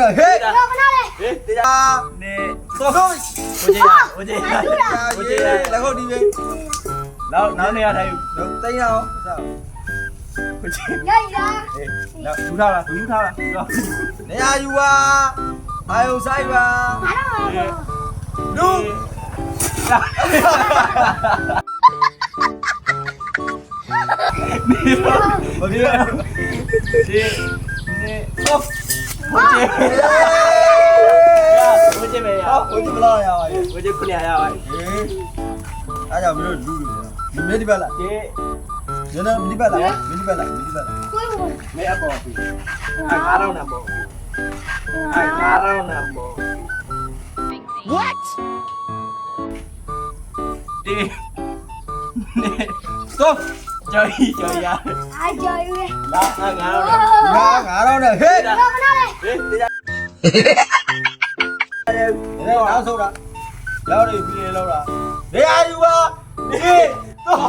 နဲ့ဟေး ခဏလေး ဟေးတရားနေသောဟိုကျေးလက်ခုပ်ဒီပဲနောက်နေရထိုင် တော့တိတ်အောင်စ ဟိုကျေး ရိုက်လာ ဟေးနောက်ထူထားလားထူထားလားထူထား နေရာယူပါအာယုံဆိုင်ပါ ဘာလို့လဲ လူ မပြေဒီနေသောဟိုကျေးဟိုကျေးမေးရ ဟိုဒီဘလောက်ရပါရဲ့ ဟိုကျေးခုနရရပါ ဟေးအားကြောင့်မင်းတို့လူမေးဒီဘက်လား ကျေး ညနေဒီဘက်လားဒီဘက်လားဒီဘက်လား ကိုယ်ကို မေအပေါ်ပြီအဲ့ကားတော့နံပါတ်အဲ့ကားတော့နံပါတ် What ဒီနေသောကျော်ရ အားကြော်ရွေး လာငါတော့ ငါတော့နဲ့ဟေး ခဏလေး ဟေးတရား နေတော့နောက်ဆုံးတာလောက်နေပြီးလောက်တာနေရာယူပါဟေးတော့